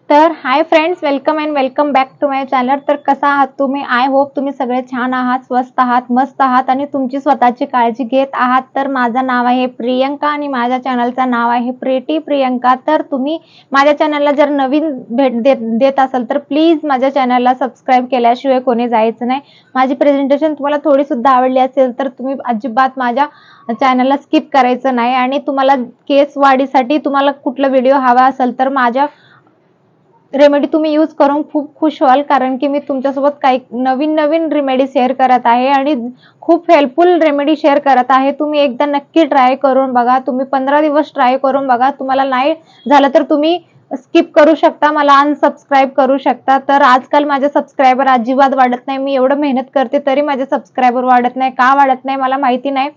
तर hi friends, welcome and welcome back to my channel. तर कसा आहात तुम्ही? आय होप तुम्ही सगळे छान आहात, स्वस्त आहात, मस्त आहात आणि तुमची स्वतःची काळजी घेत आहात। तर माझं नाव आहे प्रियंका आणि माझ्या चॅनलचं नाव आहे प्रिटी प्रियंका। तर तुम्ही माझ्या चॅनलला जर नवीन भेट देत असाल तर प्लीज माझ्या चॅनलला सबस्क्राईब केल्याशिवाय कोणी जायचं नाही। माझी प्रेझेंटेशन तुम्हाला थोडी सुद्धा आवडली असेल तर तुम्ही अजिबात माझ्या चॅनलला स्किप करायचं नाही। आणि तुम्हाला केस वाढीसाठी तुम्हाला कुठला व्हिडिओ हवा असेल तर माझ्या रेमेडी तुम्ही यूज करून खूप खुश व्हाल, कारण की मी तुमच्यासोबत काही नवीन नवीन रेमेडी शेअर करत आहे आणि खूप हेल्पफुल रेमेडी शेअर करत आहे। तुम्ही एकदा नक्की ट्राय करून बघा। तुम्ही 15 दिवस ट्राय करून बघा। तुम्हाला नाही झालं तर तुम्ही स्किप करू शकता, मला अनसबस्क्राईब करू शकता। तर आजकाल माझे सबस्क्रायबर अजिबात वाढत नाही। मी एवढं मेहनत करते तरी माझे सबस्क्रायबर वाढत नाही। का वाढत नाही मला माहिती नाही,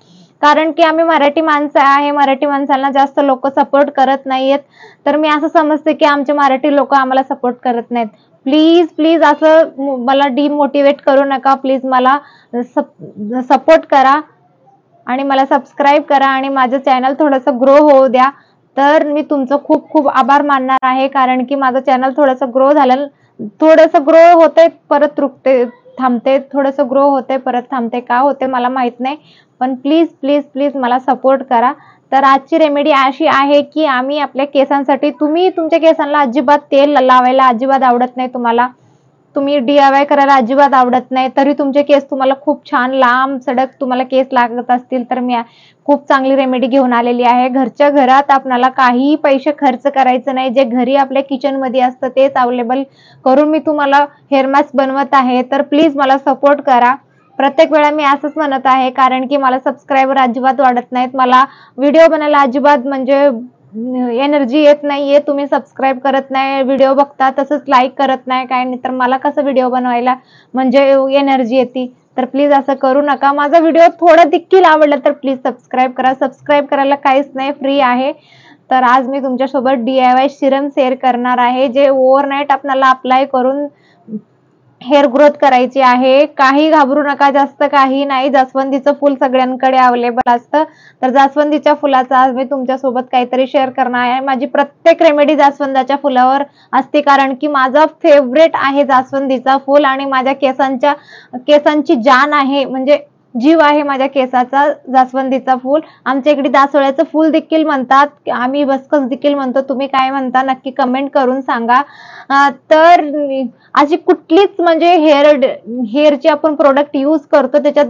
कारण की आम्ही मराठी माणसं आहे, मराठी माणसांना जास्त लोक सपोर्ट करत नाहीयेत। तर मी असं समजते की आमचे मराठी लोक आम्हाला सपोर्ट करत नाहीत। प्लीज प्लीज असं मला डिमोटिवेट करू नका। प्लीज मला सपोर्ट करा आणि मला सबस्क्राईब करा आणि माझं चॅनल थोडंसं ग्रो होऊ द्या। तर मी तुमचं खूप खूप आभार मानणार आहे, कारण की माझं चॅनल थोडंसं ग्रो झालं, थोडंसं ग्रो होतंय परत रुकते, थांबते, थोडंसं ग्रो होते परत थांबते, का होते मला माहित नाही, पण प्लीज प्लीज प्लीज मला सपोर्ट करा। तर आजची रेमेडी अशी आहे की आम्ही आपल्या केसांसाठी, तुम्ही तुमच्या केसांना अजिबात तेल लावायला अजिबात आवडत नाही, तुम्ही DIY करायला अजिबात आवडत नाही, तरी तुमचे केस तुम्हाला खूप छान लांब सडक तुम्हाला केस लागत असतील तर मी खूप चांगली रेमेडी घेऊन आलेली आहे। घरच्या घरात आपल्याला काही पैसे खर्च करायचं नाही, जे घरी आपल्या किचन मध्ये असतं तेच अवेलेबल करून मी तुम्हाला हेअर मास्क बनवत आहे। तर प्लीज मला सपोर्ट करा। प्रत्येक वेळा मी असंच म्हणत आहे, कारण की मला सबस्क्रायबर अजिबात वाढत नाहीत, मला व्हिडिओ बनायला अजिबात म्हणजे एनर्जी येत नाहीये। तुम्ही सबस्क्राईब करत नाही, व्हिडिओ बघता तसंच लाईक करत नाही, काय नाही, तर मला कसं व्हिडिओ बनवायला म्हणजे एनर्जी येते? तर प्लीज असं करू नका। माझा व्हिडिओ थोडा देखील आवडला तर प्लीज सबस्क्राईब करा। सबस्क्राईब करायला काहीच नाही, फ्री आहे। तर आज मी तुमच्यासोबत DIY सिरम शेअर करणार आहे, जे ओव्हरनाईट आपल्याला अप्लाय करून हेअर ग्रोथ करायची आहे। काही घाबरू नका, जास्त काही नाही। जास्वंदीचं फूल सगळ्यांकडे अवेलेबल असतं, तर जास्वंदीच्या फुलाचा आज मी तुमच्यासोबत काहीतरी शेअर करणार आहे। माझी प्रत्येक रेमेडी जास्वंदाच्या फुलावर असते, कारण की माझा फेवरेट आहे जास्वंदीचा फूल आणि माझ्या केसांची जान आहे, म्हणजे जीव आहे माझ्या केसाचा जास्वंदीचा फूल। आमच्या इकडे दासोळ्याचं फूल देखील म्हणतात, आम्ही बसकस देखील म्हणतो, तुम्ही काय म्हणता नक्की कमेंट करून सांगा। तर अशी कुठलीच म्हणजे हेअरची आपण प्रोडक्ट यूज करतो त्याच्यात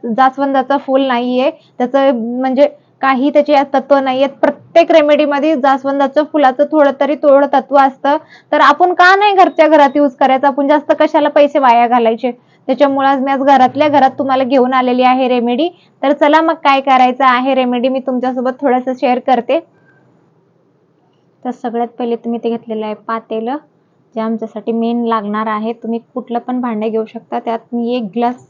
जास्वंदाचं फूल नाहीये, त्याचं म्हणजे काही त्याचे तत्व नाहीयेत। प्रत्येक रेमेडीमध्ये जास्वंदाच्या फुलाचं थोडं तत्व असतं, तर आपण का नाही घरच्या घरात यूज करायचं? आपण जास्त कशाला पैसे वाया घालायचे? त्याच्यामुळे मी आज घरातल्या घरात तुम्हाला घेऊन आलेली आहे रेमेडी। तर चला मग काय करायचं आहे रेमेडी मी तुमच्यासोबत थोडंसं शेअर करते। तर सगळ्यात पहिले तुम्ही ते घेतलेलं आहे पातेलं, जे आमच्यासाठी मेन लागणार आहे। तुम्ही कुठलं पण भांडं घेऊ शकता। त्यात मी 1 ग्लास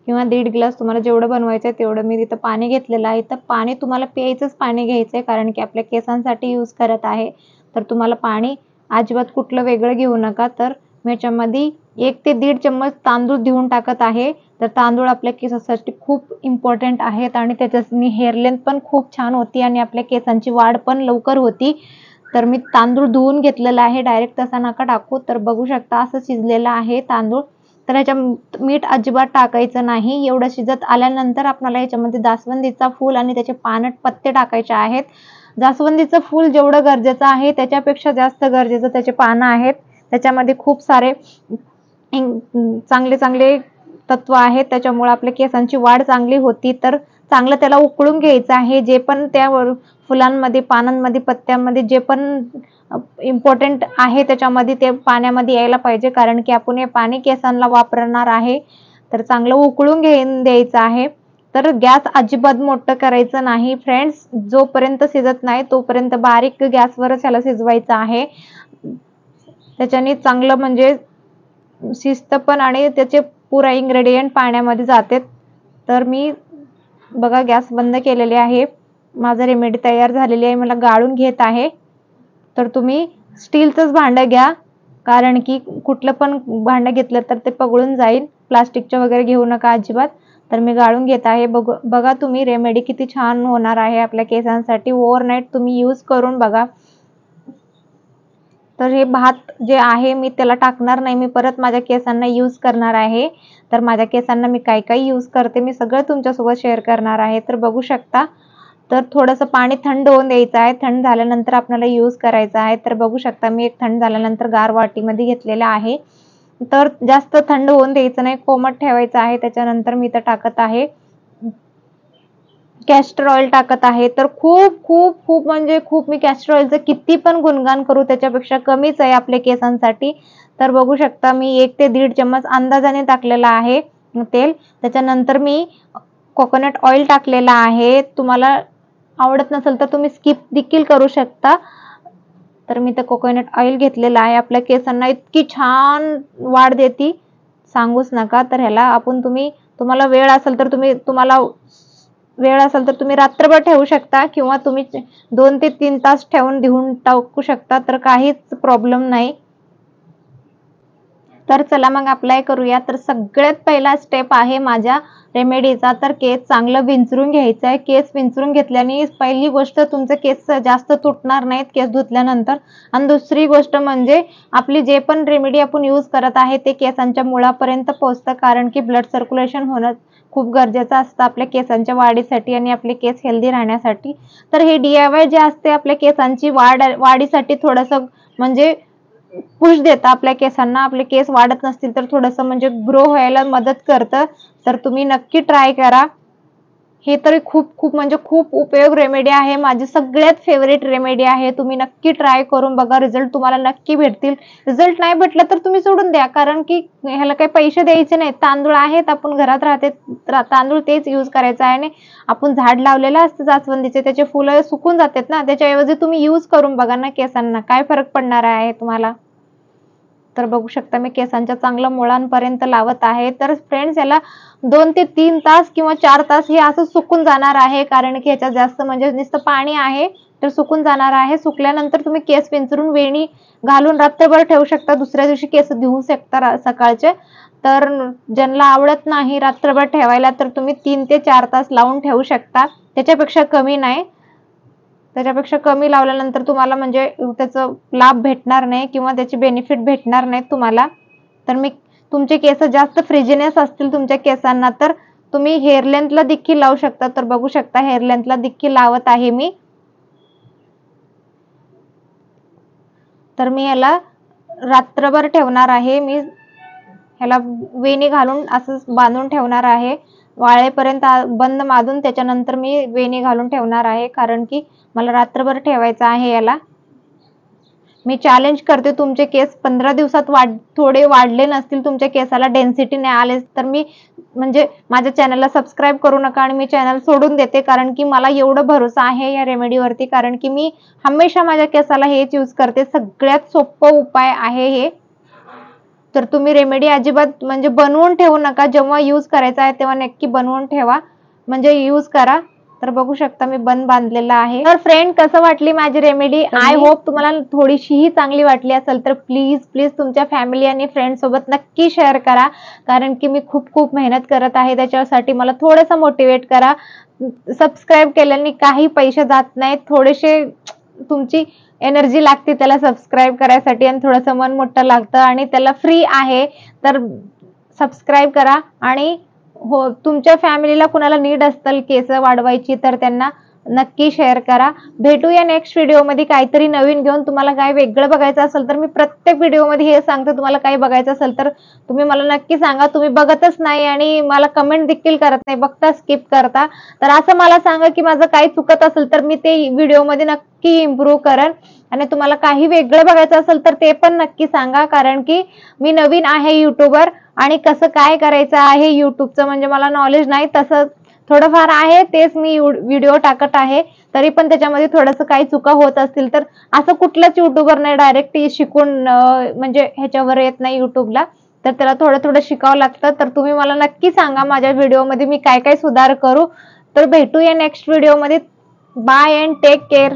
किंवा 1.5 ग्लास, तुम्हाला जेवढं बनवायचं आहे तेवढं मी तिथं पाणी घेतलेलं आहे। तर पाणी तुम्हाला प्यायचंच पाणी घ्यायचंय, कारण की आपल्या केसांसाठी यूज करत आहे। तर तुम्हाला पाणी अजिबात कुठलं वेगळं घेऊ नका। तर मी याच्यामध्ये 1 ते 1.5 चम्मच तांदूळ धुवून टाकत आहे। तर तांदूळ आपल्या केसासाठी खूप इम्पॉर्टंट आहेत आणि त्याच्याने हेअर लेंथ पण खूप छान होती आणि आपल्या केसांची वाढ पण लवकर होती। तर मी तांदूळ धुवून घेतलेला आहे, डायरेक्ट तसा नका टाकू। तर बघू शकता असं शिजलेला आहे तांदूळ। तर ह्याच्यात मीठ अजिबात टाकायचं नाही। एवढं शिजत आल्यानंतर आपल्याला याच्यामध्ये जास्वंदीचा फूल आणि त्याचे पानट पत्ते टाकायचे आहेत। जास्वंदीचं फूल जेवढं गरजेचं आहे त्याच्यापेक्षा जास्त गरजेचं त्याचे पानं आहेत। त्याच्यामध्ये खूप सारे चांगले चांगले तत्व आहेत, त्याच्यामुळे आपल्या केसांची वाढ चांगली होती। तर चांगलं त्याला उकळून घ्यायचं आहे। जे पण त्या फुलांमध्ये, पानांमध्ये, पत्त्यांमध्ये जे पण इम्पॉर्टंट आहे त्याच्यामध्ये ते पाण्यामध्ये यायला पाहिजे, कारण की आपण हे पाणी केसांना वापरणार आहे। तर चांगलं उकळून द्यायचं आहे। तर गॅस अजिबात मोठं करायचं नाही फ्रेंड्स, जोपर्यंत शिजत नाही तोपर्यंत बारीक गॅसवरच ह्याला शिजवायचं आहे। त्याच्याने चांगलं म्हणजे शिजतं पण आणि त्याचे पुरा इन्ग्रेडियंट पाण्यामध्ये जाते। तर मी बघा गॅस बंद केलेले आहे, माझं रेमेडी तयार झालेली आहे, मला गाळून घेत आहे। तर तुम्ही स्टीलचंच भांडं घ्या, कारण की कुठलं पण भांडं घेतलं तर ते पगळून जाईल, प्लास्टिकचं वगैरे घेऊ नका अजिबात। तर मी गाळून घेत आहे। बघा तुम्ही रेमेडी किती छान होणार आहे आपल्या केसांसाठी। ओव्हरनाईट तुम्ही यूज करून बघा। तर हे भात जे आहे मी त्याला टाकणार नाही, मी परत माझ्या केसांना यूज करणार आहे. तर माझ्या केसांना मी काय काय यूज करते मी सगळं तुमच्यासोबत शेअर करणार आहे. तर बघू शकता, तर थोडंसं पाणी थंड होऊन द्यायचं आहे. थंड झाल्यानंतर आपल्याला यूज करायचं आहे. तर बघू शकता मी एक थंड झाल्यानंतर गार वाटीमध्ये घेतलेलं आहे. तर जास्त थंड होऊन द्यायचं नाही, कोमट ठेवायचं आहे. त्याच्यानंतर मी इथं टाकत आहे कॅस्टर ऑइल टाकत आहे. तर खूप खूप खूप म्हणजे खूप, मी कॅस्टर ऑइलचं किती पण गुणगान करू त्याच्यापेक्षा कमीच आहे आपल्या केसांसाठी. तर बघू शकता मी 1 ते 1.5 चम्मच अंदाजाने टाकलेला आहे तेल. त्याच्यानंतर मी कोकोनट ऑइल टाकलेला आहे. तुम्हाला आवडत नसेल तर तुम्ही स्किप देखील करू शकता. तर मी तर कोकोनट ऑइल घेतलेलं आहे. आपल्या केसांना इतकी छान वाढ देते सांगूच नका. तर ह्याला आपण तुम्हाला वेळ असेल तर तुम्ही रात्रभर ठेवू शकता किंवा तुम्ही 2 ते 3 तास ठेवून धुवून टाकू शकता. तर काहीच प्रॉब्लेम नाही. तर चला मग अप्लाय करूया. तर सगळ्यात पहिला स्टेप आहे माझ्या रेमेडीचा, तर केस चांगलं विंचरून घ्यायचं आहे. केस विंचरून घेतल्याने पहिली गोष्ट तुमचे केस जास्त तुटणार नाहीत केस धुतल्यानंतर. आणि दुसरी गोष्ट म्हणजे आपली जे पण रेमेडी आपण यूज करत आहे ते केसांच्या मुळापर्यंत पोहोचतं, कारण की ब्लड सर्क्युलेशन होणं खूप गरजेचं असतं आपल्या केसांच्या वाढीसाठी आणि आपले केस हेल्दी राहण्यासाठी. तर हे DIY जे असते आपल्या केसांची वाढीसाठी थोडंसं म्हणजे पुश देतं आपल्या केसांना. आपले केस वाढत नसतील तर थोडंसं म्हणजे ग्रो व्हायला मदत करतं. तर तुम्ही नक्की ट्राय करा. हे तरी खूप खूप म्हणजे खूप उपयोग रेमेडी आहे. माझी सगळ्यात फेवरेट रेमेडी आहे. तुम्ही नक्की ट्राय करून बघा, रिझल्ट तुम्हाला नक्की भेटतील. रिझल्ट नाही भेटला तर तुम्ही सोडून द्या, कारण की ह्याला काही पैसे द्यायचे नाहीत. तांदूळ आहेत, आपण घरात राहते तांदूळ तेच यूज करायचं आहे. आणि आपण झाड लावलेलं असतं जास्वंदीचे, त्याचे फुलं सुकून जातात ना, त्याच्याऐवजी तुम्ही यूज करून बघा ना केसांना, काय फरक पडणार आहे तुम्हाला. तर बघू शकता मी केसांच्या चांगल्या मुळांपर्यंत लावत आहे. तर फ्रेंड्स याला 2 ते 3 तास किंवा 4 तास हे असं सुकून जाणार आहे, कारण की ह्याच्यात जास्त म्हणजे नुसतं पाणी आहे तर सुकून जाणार आहे. सुकल्यानंतर तुम्ही केस विंचरून वेणी घालून रात्रभर ठेवू शकता. दुसऱ्या दिवशी केस धुवू शकता सकाळचे. तर ज्यांना आवडत नाही रात्रभर ठेवायला तर तुम्ही 3 ते 4 तास लावून ठेवू शकता, त्याच्यापेक्षा कमी नाही. त्याच्यापेक्षा कमी लावल्यानंतर तुम्हाला म्हणजे त्याचा लाभ भेटणार नाही किंवा त्याचे बेनिफिट भेटणार नाहीत तुम्हाला. तर तुमचे केस जास्त फ्रिजीनेस असतील तुमच्या केसांना तर तुम्ही हेअर लेंथला देखील लावू शकता. तर बघू शकता हेअर लेंथला देखील लावत आहे मी. तर मी याला रात्रभर ठेवणार आहे. मी ह्याला वेणी घालून असं बांधून ठेवणार आहे. वाळेपर्यंत बंद बांधून त्याच्यानंतर मी वेणी घालून ठेवणार आहे, कारण की मला रात्रभर ठेवायचं आहे याला. मी चॅलेंज करते, तुमचे केस 15 दिवसात थोडे वाढले नसतील, तुमच्या केसाला डेन्सिटी नाही आले तर मी म्हणजे माझ्या चॅनलला सबस्क्राईब करू नका आणि मी चॅनल सोडून देते, कारण की मला एवढं भरोसा आहे या रेमेडीवरती, कारण की मी हमेशा माझ्या केसाला हेच यूज करते. सगळ्यात सोपं उपाय आहे हे. तर तुम्ही रेमेडी अजिबात म्हणजे बनवून ठेवू नका. जेव्हा यूज करायचा आहे तेव्हा नक्की बनवून ठेवा, म्हणजे यूज करा. तर बघू शकता मी बांधलेला आहे. तर फ्रेंड कसं वाटली माझी रेमेडी? आय होप तुम्हाला थोडीशीही चांगली वाटली असेल तर प्लीज प्लीज तुमच्या फॅमिली आणि फ्रेंड सोबत नक्की शेअर करा, कारण की मी खूप खूप मेहनत करत आहे त्याच्यासाठी. मला थोडंसं मोटिवेट करा. सबस्क्राईब केल्याने काही पैसे जात नाहीत, थोडेसे तुमची एनर्जी लागते त्याला सबस्क्राईब करायसाठी आणि थोडंसं मन मोठं लागतं आणि त्याला फ्री आहे. तर सबस्क्राईब करा आणि हो, तुमच्या फॅमिलीला कुणाला नीड असतील केस वाढवायची तर त्यांना नक्की शेअर करा. भेटूया नेक्स्ट व्हिडिओमध्ये काहीतरी नवीन घेऊन. तुम्हाला काय वेगळं बघायचं असेल तर मी प्रत्येक व्हिडिओमध्ये हे सांगते, तुम्हाला काही बघायचं असेल तर तुम्ही मला नक्की सांगा. तुम्ही बघतच नाही आणि मला कमेंट देखील करत नाही, बघता स्किप करता. तर असं मला सांगा की माझं काही चुकत असेल तर मी ते व्हिडिओमध्ये नक्की इम्प्रूव्ह करेन. आणि तुम्हाला काही वेगळं बघायचं असेल तर ते पण नक्की सांगा, कारण की मी नवीन आहे युट्यूबर आणि कसं काय करायचं आहे युट्यूबचं म्हणजे मला नॉलेज नाही, तसं थोडंफार आहे, तेच मी व्हिडिओ टाकत आहे. तरी पण त्याच्यामध्ये थोडंसं काही चुका होत असतील तर असं कुठलंच युट्यूबर नाही डायरेक्ट शिकून म्हणजे ह्याच्यावर येत नाही युट्यूबला, तर त्याला थोडं थोडं शिकावं लागतं. तर तुम्ही मला नक्की सांगा माझ्या व्हिडिओमध्ये मी काय काय सुधार करू. तर भेटूया नेक्स्ट व्हिडिओमध्ये. Bye and take care.